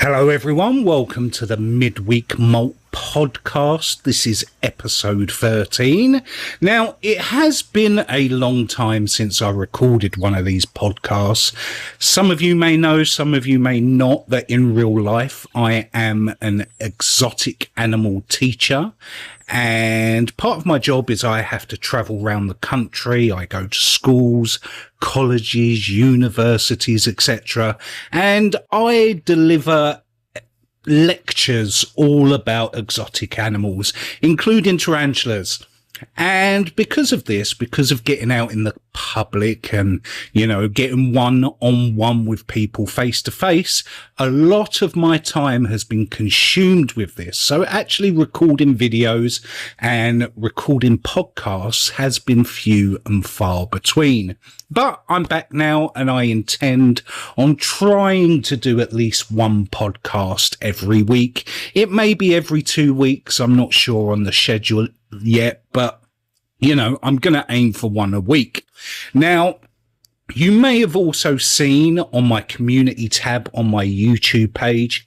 Hello everyone, welcome to the Midweek Molt podcast. This is episode 13. Now, it has been a long time since I recorded one of these podcasts. Some of you may know, some of you may not, that in real life I am an exotic animal teacher. And part of my job is I have to travel around the country. I go to schools, colleges, universities, etc. And I deliver lectures all about exotic animals, including tarantulas. And because of this, because of getting out in the public and, getting one-on-one with people face to face, a lot of my time has been consumed with this. So actually recording videos and recording podcasts has been few and far between. But I'm back now and I intend on trying to do at least one podcast every week. It may be every 2 weeks. I'm not sure on the schedule yet, but I'm going to aim for one a week. Now, you may have also seen on my community tab on my YouTube page,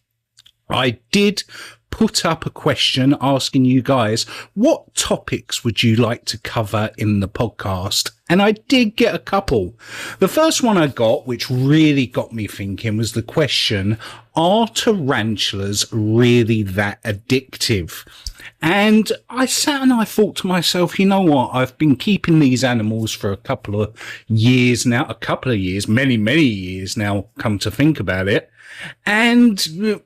I did put up a question asking you guys, what topics would you like to cover in the podcast? And I did get a couple. The first one I got, which really got me thinking, was the question, are tarantulas really that addictive? And I sat and I thought to myself, you know what? I've been keeping these animals for a couple of years now, many, many years now, come to think about it. And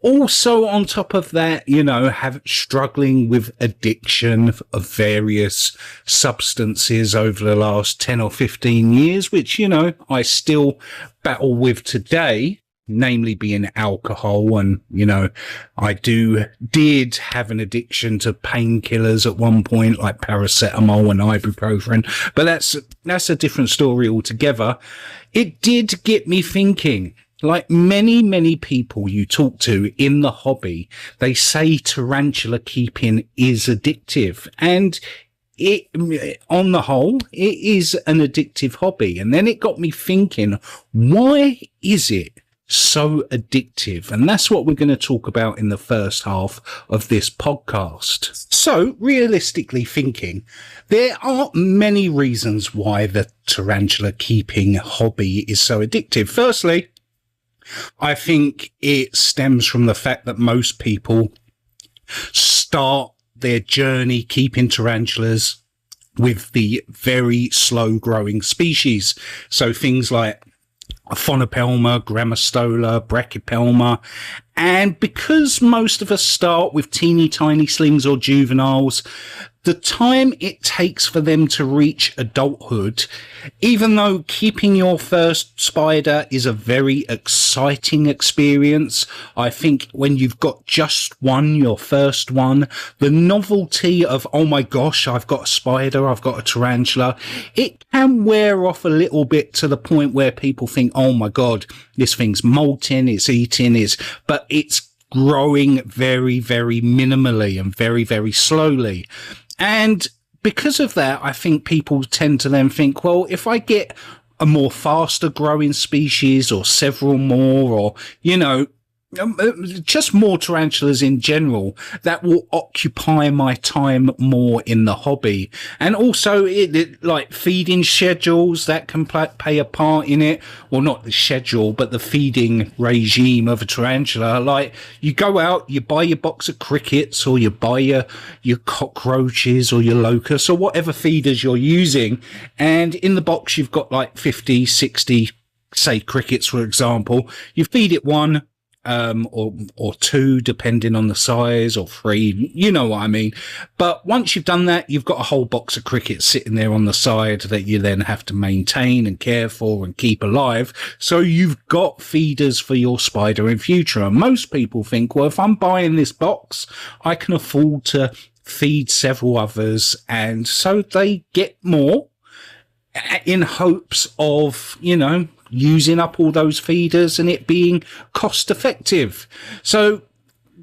also on top of that, struggling with addiction of various substances over the last 10 or 15 years, which, I still battle with today. Namely being alcohol, and I did have an addiction to painkillers at one point, like paracetamol and ibuprofen, but that's a different story altogether. It did get me thinking. Like many people you talk to in the hobby, they say tarantula keeping is addictive, and on the whole, it is an addictive hobby. And then it got me thinking, why is it so addictive? And that's what we're going to talk about in the first half of this podcast. So realistically thinking, there are many reasons why the tarantula keeping hobby is so addictive. Firstly, I think it stems from the fact that most people start their journey keeping tarantulas with the very slow growing species. So things like Phonopelma, Grammostola, Brachypelma. And because most of us start with teeny tiny slings or juveniles, the time it takes for them to reach adulthood, even though keeping your first spider is a very exciting experience, I think when you've got just one, your first one, the novelty of, oh my gosh, I've got a spider, I've got a tarantula, it can wear off a little bit to the point where people think, oh my God, this thing's molting, it's eating, but it's growing very, very minimally and very, very slowly. And because of that, I think people tend to then think, well, if I get a more faster growing species or several more, or, just more tarantulas in general, that will occupy my time more in the hobby. And also it like feeding schedules that can play a part in it. Well, not the schedule, but the feeding regime of a tarantula. Like you go out, you buy your box of crickets, or you buy your cockroaches or your locusts or whatever feeders you're using. And in the box, you've got like 50, 60, say crickets, for example. You feed it one, or two, depending on the size, or three, you know what I mean. But once you've done that, you've got a whole box of crickets sitting there on the side that you then have to maintain and care for and keep alive. So you've got feeders for your spider in future. And most people think, well, if I'm buying this box, I can afford to feed several others. And so they get more in hopes of, using up all those feeders and it being cost effective. So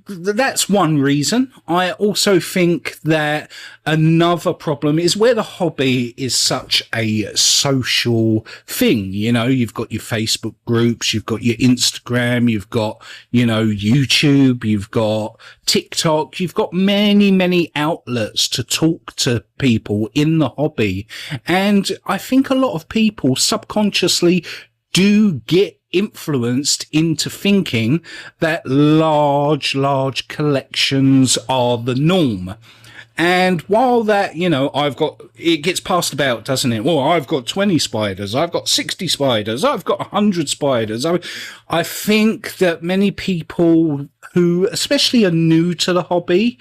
that's one reason. I also think that another problem is where the hobby is such a social thing. You know, you've got your Facebook groups, you've got your Instagram, you've got, you know, YouTube, you've got TikTok, you've got many, many outlets to talk to people in the hobby. And I think a lot of people subconsciously do get influenced into thinking that large collections are the norm. And while that, you know, it gets passed about, doesn't it? Well, I've got 20 spiders, I've got 60 spiders, I've got 100 spiders. I think that many people who especially are new to the hobby,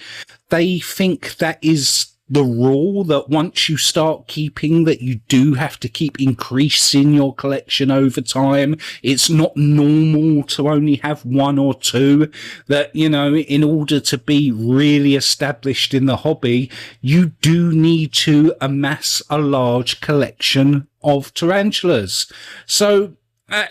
they think that is the rule, that once you start keeping, that you do have to keep increasing your collection over time. It's not normal to only have one or two, that, you know, in order to be really established in the hobby, you do need to amass a large collection of tarantulas. So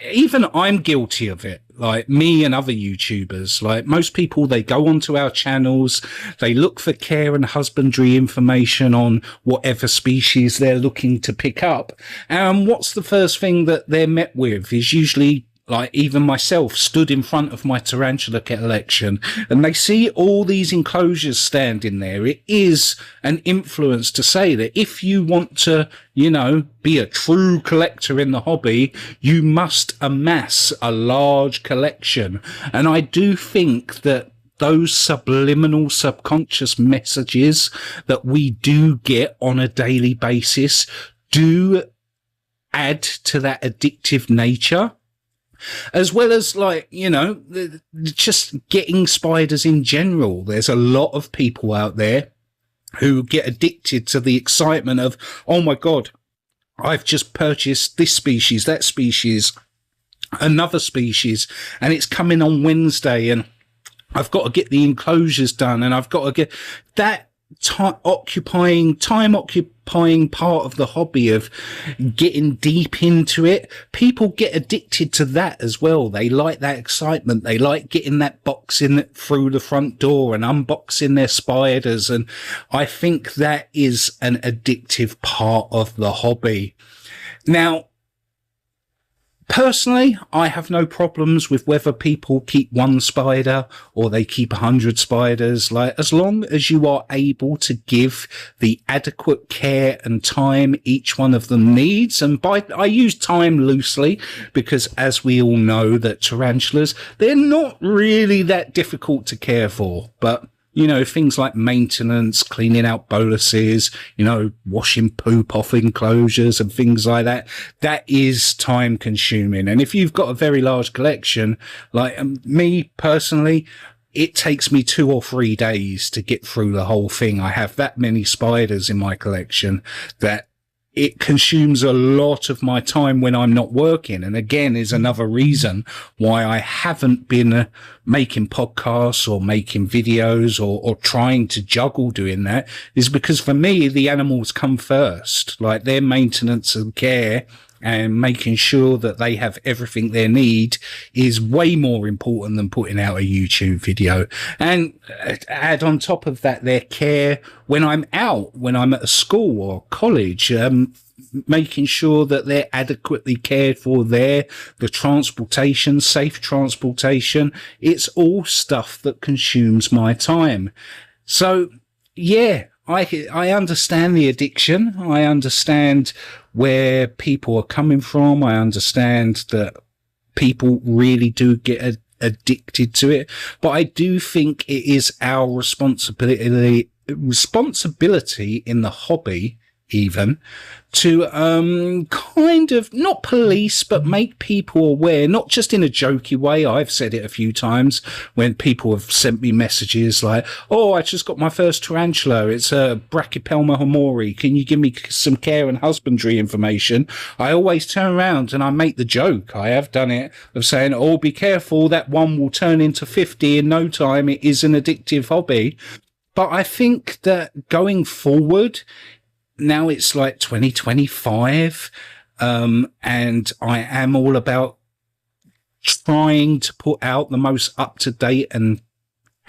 even I'm guilty of it, like me and other YouTubers. Like most people, they go onto our channels, they look for care and husbandry information on whatever species they're looking to pick up. And what's the first thing that they're met with is usually, like even myself, stood in front of my tarantula collection, and they see all these enclosures standing there. It is an influence to say that if you want to, you know, be a true collector in the hobby, you must amass a large collection. And I do think that those subliminal subconscious messages that we do get on a daily basis do add to that addictive nature. As well as, like, you know, just getting spiders in general. There's a lot of people out there who get addicted to the excitement of, oh my God, I've just purchased this species, that species, another species, and it's coming on Wednesday, and I've got to get the enclosures done, and I've got to get that time occupying part of the hobby of getting deep into it. People get addicted to that as well. They like that excitement. They like getting that box in through the front door and unboxing their spiders. And I think that is an addictive part of the hobby. Now, personally, I have no problems with whether people keep one spider or they keep 100 spiders. Like, as long as you are able to give the adequate care and time each one of them needs. And I use time loosely because, as we all know, that tarantulas, they're not really that difficult to care for. But you know, things like maintenance, cleaning out boluses, you know, washing poop off enclosures and things like that, that is time consuming. And if you've got a very large collection, like me personally, it takes me 2 or 3 days to get through the whole thing. I have that many spiders in my collection that it consumes a lot of my time when I'm not working. And again, is another reason why I haven't been making podcasts or making videos or trying to juggle doing that, is because for me, the animals come first. Like, their maintenance and care and making sure that they have everything they need is way more important than putting out a YouTube video. And add on top of that, their care when I'm out, when I'm at a school or college, making sure that they're adequately cared for there, the transportation, safe transportation, it's all stuff that consumes my time. So, yeah, I understand the addiction. I understand where people are coming from. I understand that people really do get addicted to it. But I do think it is our responsibility in the hobby, even, to kind of not police, but make people aware, not just in a jokey way. I've said it a few times when people have sent me messages like, oh, I just got my first tarantula, it's a Brachypelma homori, can you give me some care and husbandry information? I always turn around and I make the joke, I have done it, of saying, oh, be careful, that one will turn into 50 in no time, it is an addictive hobby. But I think that going forward, now it's like 2025, and I am all about trying to put out the most up-to-date and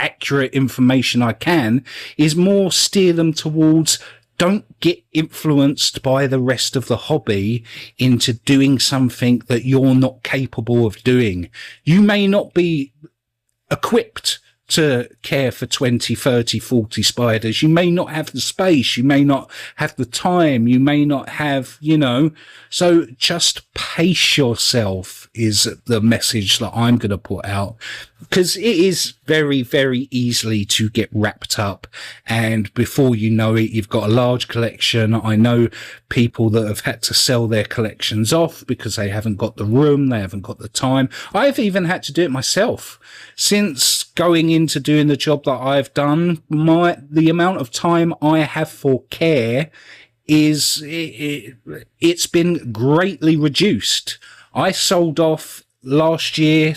accurate information I can, is more steer them towards, don't get influenced by the rest of the hobby into doing something that you're not capable of doing. You may not be equipped to care for 20, 30, 40 spiders. You may not have the space. You may not have the time. You may not have, so just pace yourself is the message that I'm going to put out, because it is very, very easily to get wrapped up. And before you know it, you've got a large collection. I know people that have had to sell their collections off because they haven't got the room. They haven't got the time. I've even had to do it myself. Since going into doing the job that I've done, the amount of time I have for care it's been greatly reduced. I sold off last year,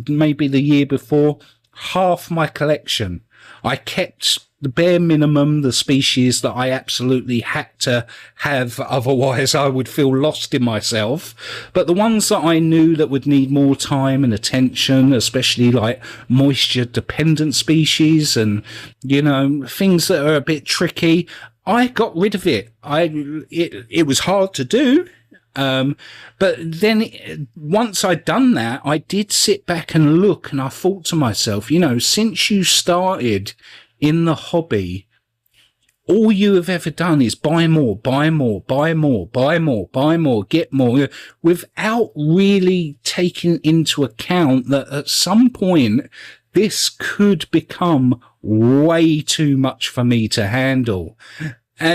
maybe the year before, half my collection. I kept the bare minimum, the species that I absolutely had to have, otherwise I would feel lost in myself. But the ones that I knew that would need more time and attention, especially like moisture dependent species and, things that are a bit tricky, I got rid of it. It was hard to do. But then once I'd done that, I did sit back and look, and I thought to myself, since you started in the hobby, all you have ever done is buy more, buy more, buy more, buy more, buy more, get more, without really taking into account that at some point this could become way too much for me to handle.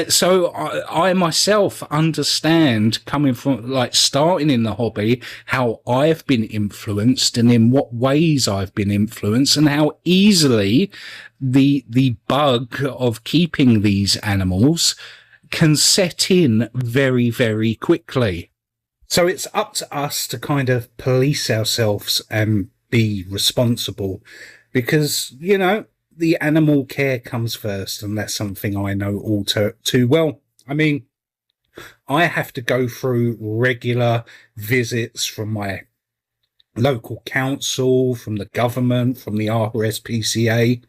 So I myself understand, coming from starting in the hobby, how I've been influenced and in what ways I've been influenced, and how easily the bug of keeping these animals can set in very, very quickly. So it's up to us to kind of police ourselves and be responsible, because, the animal care comes first, and that's something I know all too well. I mean, I have to go through regular visits from my local council, from the government, from the RSPCA,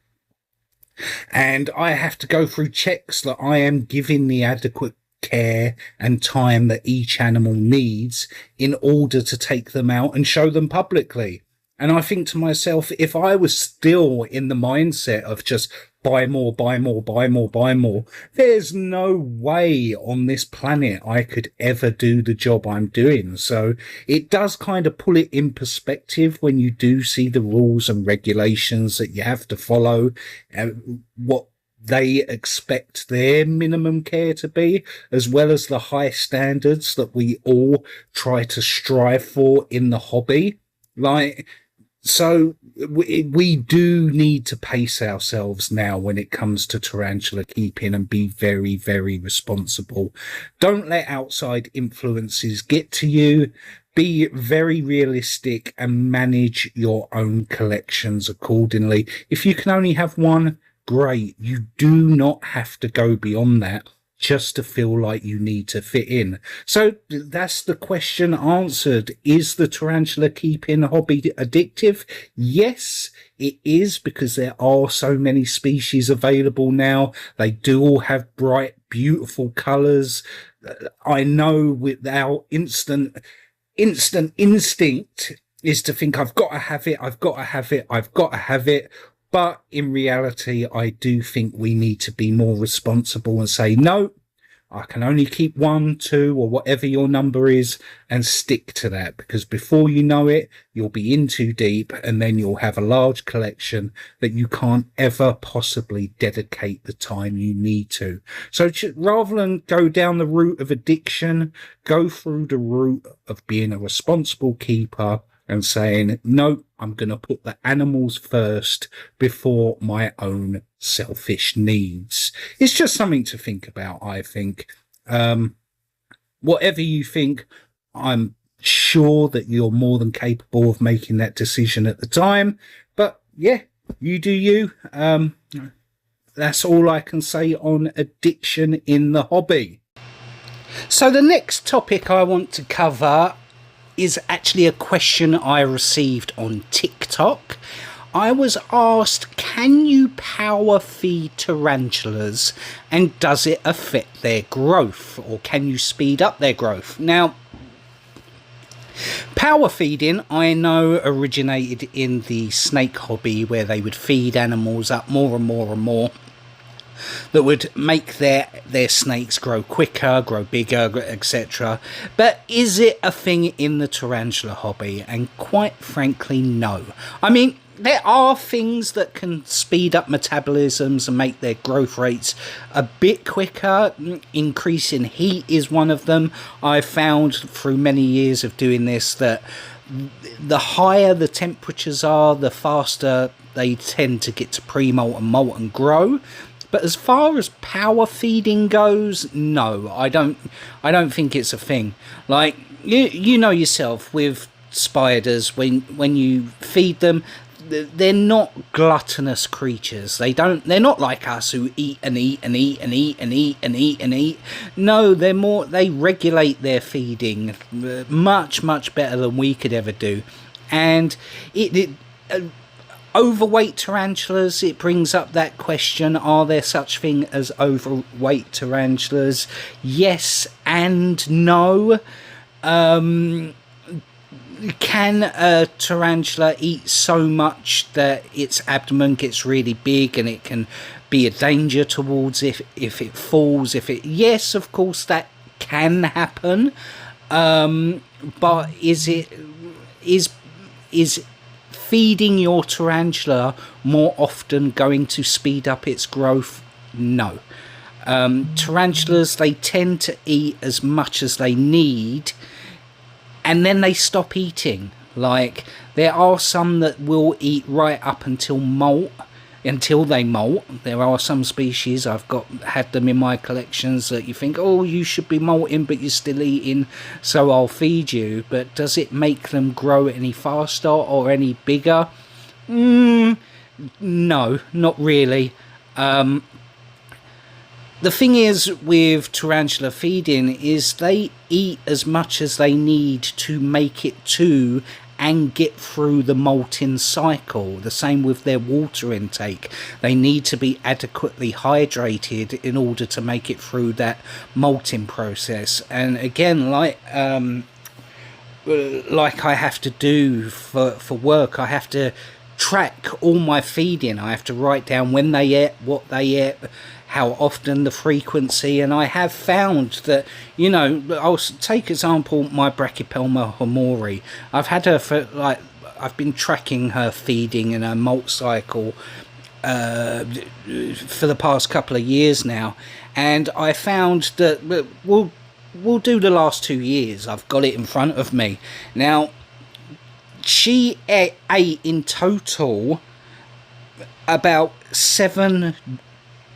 and I have to go through checks that I am giving the adequate care and time that each animal needs in order to take them out and show them publicly. And I think to myself, if I was still in the mindset of just buy more, buy more, buy more, buy more, there's no way on this planet I could ever do the job I'm doing. So it does kind of pull it in perspective when you do see the rules and regulations that you have to follow, what they expect their minimum care to be, as well as the high standards that we all try to strive for in the hobby. So we do need to pace ourselves now when it comes to tarantula keeping, and be very, very responsible. Don't let outside influences get to you. Be very realistic and manage your own collections accordingly. If you can only have one, great. You do not have to go beyond that just to feel like you need to fit in. So that's the question answered. Is the tarantula keeping hobby addictive? Yes, it is, because there are so many species available now. They do all have bright, beautiful colours. I know with our instant instinct is to think, I've got to have it, I've got to have it, I've got to have it. But in reality, I do think we need to be more responsible and say, no, I can only keep 1, 2, or whatever your number is, and stick to that, because before you know it, you'll be in too deep, and then you'll have a large collection that you can't ever possibly dedicate the time you need to. So rather than go down the route of addiction, go through the route of being a responsible keeper and saying, no, I'm going to put the animals first before my own selfish needs. It's just something to think about, I think. Whatever you think, I'm sure that you're more than capable of making that decision at the time. But yeah, you do you. That's all I can say on addiction in the hobby. So the next topic I want to cover is actually a question I received on TikTok. I was asked, can you power feed tarantulas and does it affect their growth, or can you speed up their growth? Now, power feeding, I know, originated in the snake hobby, where they would feed animals up more and more and more, that would make their snakes grow quicker, grow bigger, etc. But is it a thing in the tarantula hobby? And quite frankly, no. I mean, there are things that can speed up metabolisms and make their growth rates a bit quicker. Increasing heat is one of them. I've found through many years of doing this that the higher the temperatures are, the faster they tend to get to pre-molt and molt and grow. But as far as power feeding goes, no, I don't think it's a thing. Like, you know yourself with spiders, when you feed them, they're not gluttonous creatures. They're not like us who eat and eat and eat and eat and eat and eat and eat. No, they regulate their feeding much better than we could ever do. And overweight tarantulas, it brings up that question, are there such thing as overweight tarantulas? Yes and no. Can a tarantula eat so much that its abdomen gets really big and it can be a danger towards if it falls? Yes, of course that can happen. But is feeding your tarantula more often going to speed up its growth? No. Tarantulas, they tend to eat as much as they need, and then they stop eating. Like, there are some that will eat right up until they molt. There are some species, had them in my collections, that you think, oh, you should be molting, but you're still eating, so I'll feed you. But does it make them grow any faster or any bigger? No, not really. The thing is with tarantula feeding is they eat as much as they need to make it to and get through the molting cycle. The same with their water intake. They need to be adequately hydrated in order to make it through that molting process. And again, like I have to do for work, I have to track all my feeding. I have to write down when they ate, what they ate, how often, the frequency. And I have found that, I'll take example my Brachypelma homori. I've had her for I've been tracking her feeding and her molt cycle for the past couple of years now, and I found that we'll do the last 2 years. I've got it in front of me now. She ate in total about 7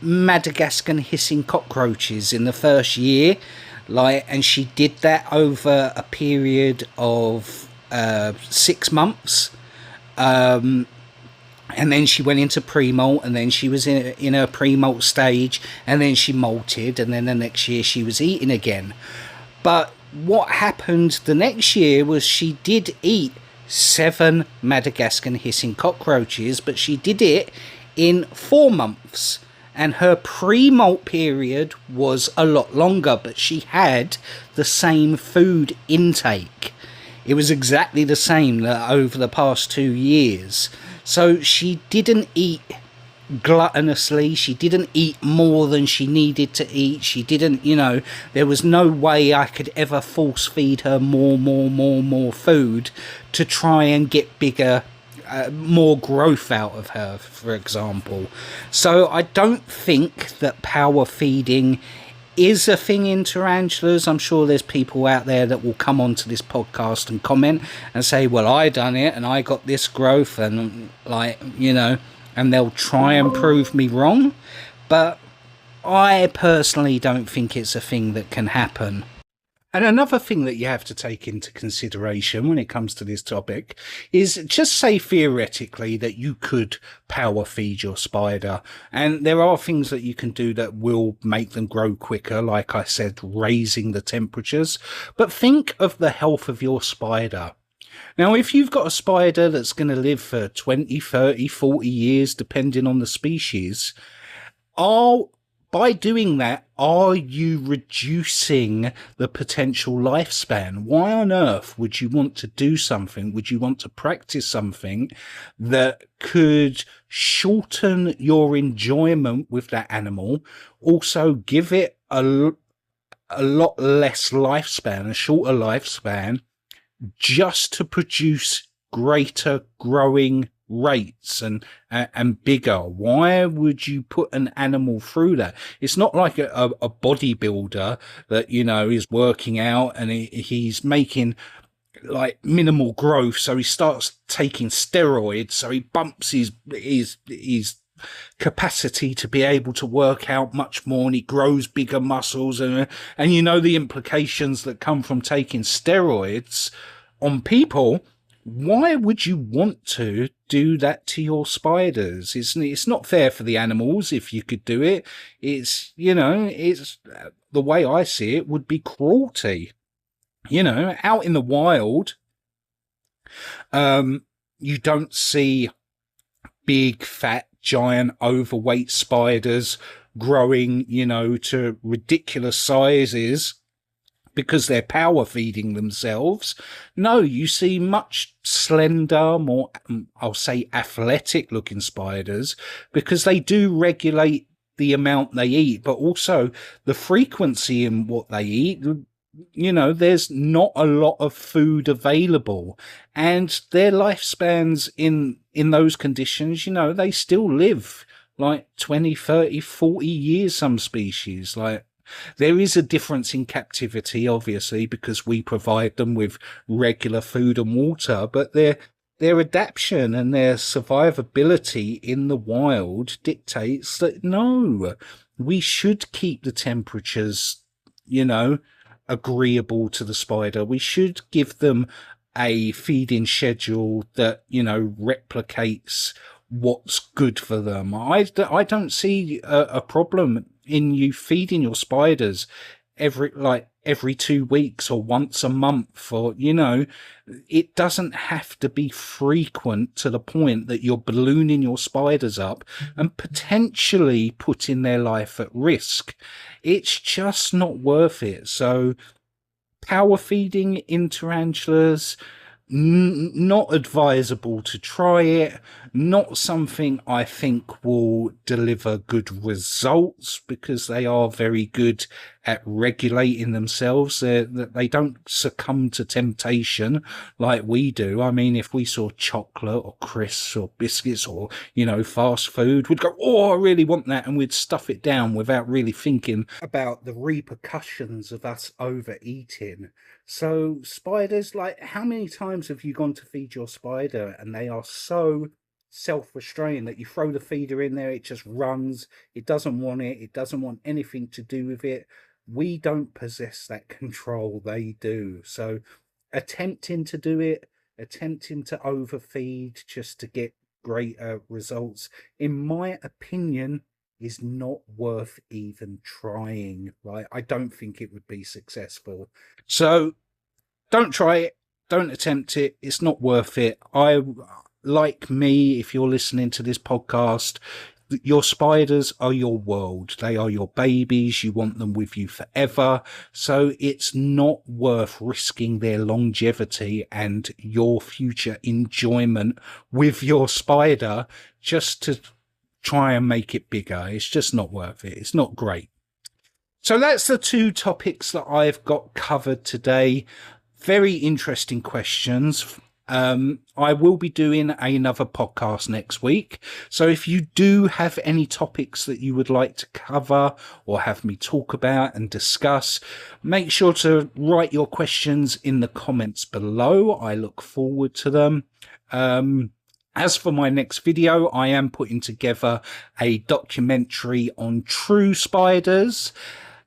Madagascan hissing cockroaches in the first year, and she did that over a period of 6 months, and then she went into pre-molt, and then she was in her pre-molt stage, and then she molted, and then the next year she was eating again. But what happened the next year was she did eat 7 Madagascan hissing cockroaches, but she did it in 4 months. And her pre-molt period was a lot longer, but she had the same food intake. It was exactly the same over the past 2 years. So she didn't eat gluttonously. She didn't eat more than she needed to eat. She didn't, there was no way I could ever force feed her more food to try and get bigger, more growth out of her, for example. So I don't think that power feeding is a thing in tarantulas. I'm sure there's people out there that will come onto this podcast and comment and say, well, I done it and I got this growth, and and they'll try and prove me wrong. But I personally don't think it's a thing that can happen. And another thing that you have to take into consideration when it comes to this topic is, just say theoretically that you could power feed your spider, and there are things that you can do that will make them grow quicker, like I said, raising the temperatures. But think of the health of your spider. Now, if you've got a spider that's going to live for 20, 30, 40 years, depending on the species, by doing that, are you reducing the potential lifespan? Why on earth would you want to do something? Would you want to practice something that could shorten your enjoyment with that animal, also give it a lot less lifespan, a shorter lifespan, just to produce greater growing rates and bigger? Why would you put an animal through that? It's not like a bodybuilder that, you know, is working out and he's making like minimal growth, so he starts taking steroids, so he bumps his capacity to be able to work out much more, and he grows bigger muscles, and you know the implications that come from taking steroids on people. Why would you want to do that to your spiders? It's not fair for the animals if you could do it. It's, you know, it's the way I see it would be cruelty. You know, out in the wild, you don't see big, fat, giant, overweight spiders growing, you know, to ridiculous sizes because they're power feeding themselves. No, you see much slender, more, I'll say, athletic looking spiders, because they do regulate the amount they eat, but also the frequency in what they eat. You know, there's not a lot of food available, and their lifespans in those conditions, you know, they still live like 20, 30, 40 years, some species. Like, there is a difference in captivity, obviously, because we provide them with regular food and water, but their adaptation and their survivability in the wild dictates that, no, we should keep the temperatures, you know, agreeable to the spider. We should give them a feeding schedule that, you know, replicates what's good for them. I don't see a problem in you feeding your spiders every 2 weeks or once a month, or, you know, it doesn't have to be frequent to the point that you're ballooning your spiders up and potentially putting their life at risk. It's just not worth it. So power feeding in tarantulas, not advisable to try it. Not something I think will deliver good results, because they are very good at regulating themselves. They don't succumb to temptation like we do. I mean, if we saw chocolate or crisps or biscuits or, you know, fast food, we'd go, oh, I really want that, and we'd stuff it down without really thinking about the repercussions of us overeating. So spiders, like, how many times have you gone to feed your spider and they are so self-restrained that you throw the feeder in there, it just runs, it doesn't want it, it doesn't want anything to do with it? We don't possess that control, they do. So attempting to do it, attempting to overfeed just to get greater results, in my opinion, is not worth even trying. Right? I don't think it would be successful. So don't try it, don't attempt it, it's not worth it. Like me, if you're listening to this podcast, your spiders are your world. They are your babies. You want them with you forever. So it's not worth risking their longevity and your future enjoyment with your spider just to try and make it bigger. It's just not worth it. It's not great. So that's the two topics that I've got covered today. Very interesting questions. I will be doing another podcast next week. So if you do have any topics that you would like to cover or have me talk about and discuss, make sure to write your questions in the comments below. I look forward to them. As for my next video, I am putting together a documentary on true spiders,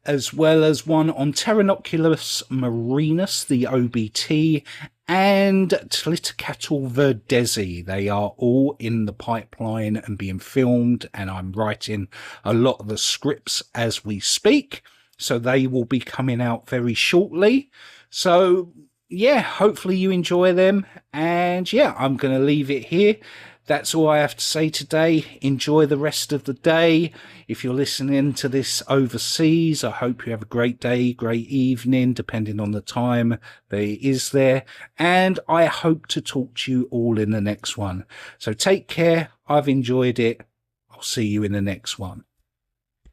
as well as one on Tarantulas marinus, the OBT, and Tlittocatl verdezi. They are all in the pipeline and being filmed, and I'm writing a lot of the scripts as we speak, so they will be coming out very shortly. So yeah, hopefully you enjoy them. And yeah, I'm going to leave it here. That's all I have to say today. Enjoy the rest of the day. If you're listening to this overseas, I hope you have a great day, great evening, depending on the time that it is there. And I hope to talk to you all in the next one. So take care. I've enjoyed it. I'll see you in the next one.